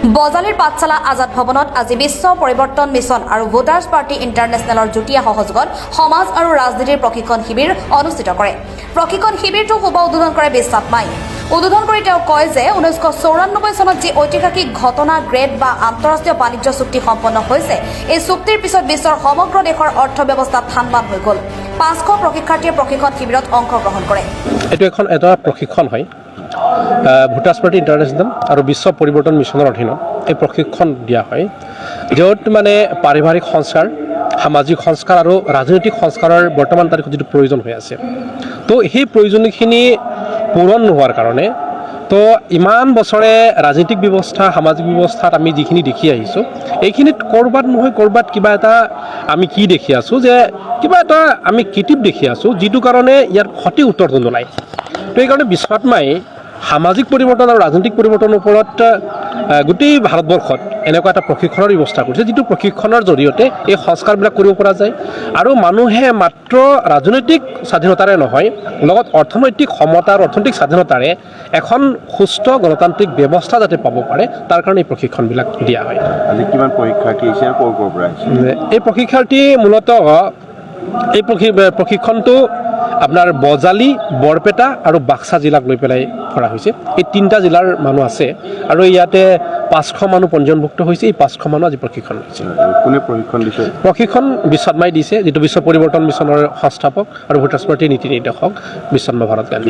বজালিৰ পাঠশালা আজাদ ভৱনত আজি বিশ্ব পৰিৱৰ্তন মিছন আৰু ভোটাৰ্ছ পাৰ্টি ইণ্টাৰনেশ্যনেলৰ যুটীয়া সহযোগত সমাজ আৰু ৰাজনীতিৰ প্ৰশিক্ষণ শিবিৰ অনুষ্ঠিত কৰে। প্ৰশিক্ষণ শিবিৰটো শুভ উদ্বোধন কৰে বিশ্বনাথ মাই। উদ্বোধন কৰি তেওঁ কয় যে 1994 চনত যি ঐতিহাসিক ঘটনা গ্ৰেড বা আন্তঃৰাষ্ট্ৰীয় বাণিজ্য চুক্তি সম্পন্ন হৈছে, এই চুক্তিৰ পিছত বিশ্বৰ সমগ্ৰ দেশৰ অৰ্থব্যৱস্থা থানবান হৈ গ'ল। 500 প্ৰশিক্ষাৰ্থীয়ে প্ৰশিক্ষণ শিবিৰত অংশগ্ৰহণ কৰে। এইটো এখন এটা প্ৰশিক্ষণ হয় ভোটাৰ্ছ পাৰ্টি ইণ্টাৰনেশ্যনেল আৰু বিশ্ব পৰিৱৰ্তন মিছনৰ অধীনত এই প্ৰশিক্ষণ দিয়া হয়, য'ত মানে পাৰিবাৰিক সংস্কাৰ, সামাজিক সংস্কাৰ আৰু ৰাজনৈতিক সংস্কাৰৰ বৰ্তমান তাৰিখত যিটো প্ৰয়োজন হৈ আছে, তো সেই প্ৰয়োজনখিনি পূৰণ নোহোৱাৰ কাৰণে তো ইমান বছৰে ৰাজনৈতিক ব্যৱস্থা, সামাজিক ব্যৱস্থাত আমি যিখিনি দেখি আহিছোঁ, এইখিনিত ক'ৰবাত নহয় ক'ৰবাত কিবা এটা আমি কি দেখি আছোঁ যে কিবা এটা আমি কিটিপ দেখি আছোঁ, যিটো কাৰণে ইয়াৰ সঠিক উত্তৰটো নোলায়। তো এইকাৰণে বিশ্বনাথ মাই সামাজিক পৰিৱৰ্তন আৰু ৰাজনৈতিক পৰিৱৰ্তনৰ ওপৰত গোটেই ভাৰতবৰ্ষত এনেকুৱা এটা প্ৰশিক্ষণৰ ব্যৱস্থা কৰিছে, যিটো প্ৰশিক্ষণৰ জৰিয়তে এই সংস্কাৰবিলাক কৰিব পৰা যায় আৰু মানুহে মাত্ৰ ৰাজনৈতিক স্বাধীনতাৰে নহয়, লগত অৰ্থনৈতিক সমতা আৰু অৰ্থনৈতিক স্বাধীনতাৰে এখন সুস্থ গণতান্ত্ৰিক ব্যৱস্থা যাতে পাব পাৰে, তাৰ কাৰণে এই প্ৰশিক্ষণবিলাক দিয়া হয়। আজি কিমান পৰীক্ষাৰ্থী আহিছে আৰু ক'ৰ পৰা আহিছে? এই প্ৰশিক্ষাৰ্থী মূলতঃ এই প্ৰশিক্ষণটো আপোনাৰ বজালি, বৰপেটা আৰু বাক্সা জিলাক লৈ পেলাই কৰা হৈছে। এই 3টা জিলাৰ মানুহ আছে আৰু ইয়াতে 500 মানুহ পঞ্জীয়নভুক্ত হৈছে। এই 500 মানুহ আজি প্ৰশিক্ষণ হৈছে। কোনে প্ৰশিক্ষণ দিছে? প্ৰশিক্ষণ বিশ্বনাথ মাই দিছে, যিটো বিশ্ব পৰিৱৰ্তন মিছনৰ সংস্থাপক আৰু ভোটাৰ্ছ পাৰ্টিৰ নীতি নিৰ্দেশক বিশ্বনাথ ভাৰত গান্ধী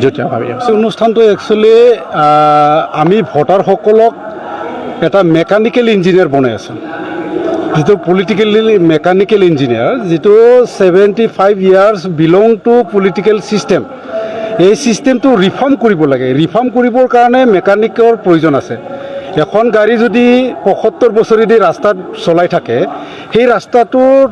যুটীয়াভাৱে। অনুষ্ঠানটো একচুৱেলি আমি ভোটাৰসকলক এটা মেকানিকেল ইঞ্জিনিয়াৰ বনাই আছোঁ, যিটো পলিটিকেলি মেকানিকেল ইঞ্জিনিয়াৰ, যিটো 75 years belong to political system. এই ছিষ্টেমটো ৰিফৰ্ম কৰিব লাগে। ৰিফৰ্ম কৰিবৰ কাৰণে মেকানিকৰ প্ৰয়োজন আছে। এখন গাড়ী যদি 75 বছৰেদি ৰাস্তাত চলাই থাকে, সেই ৰাস্তাটোৰ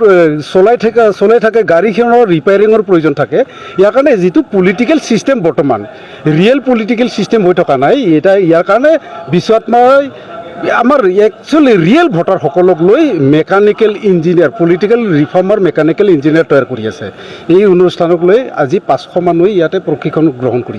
চলাই থাকে গাড়ীখনৰ ৰিপেয়াৰিঙৰ প্ৰয়োজন থাকে। ইয়াৰ কাৰণে যিটো পলিটিকেল ছিষ্টেম বৰ্তমান ৰিয়েল পলিটিকেল ছিষ্টেম হৈ থকা নাই, ইয়াৰ কাৰণে বিশ্বনাথ মাই আমাৰ একচুৱেলি ৰিয়েল ভোটাৰসকলক লৈ mechanical engineer, political ৰিফৰ্মাৰ mechanical engineer তৈয়াৰ কৰি আছে। এই অনুষ্ঠানক লৈ আজি 500 মানুহে ইয়াতে প্ৰশিক্ষণ গ্ৰহণ কৰি আছে।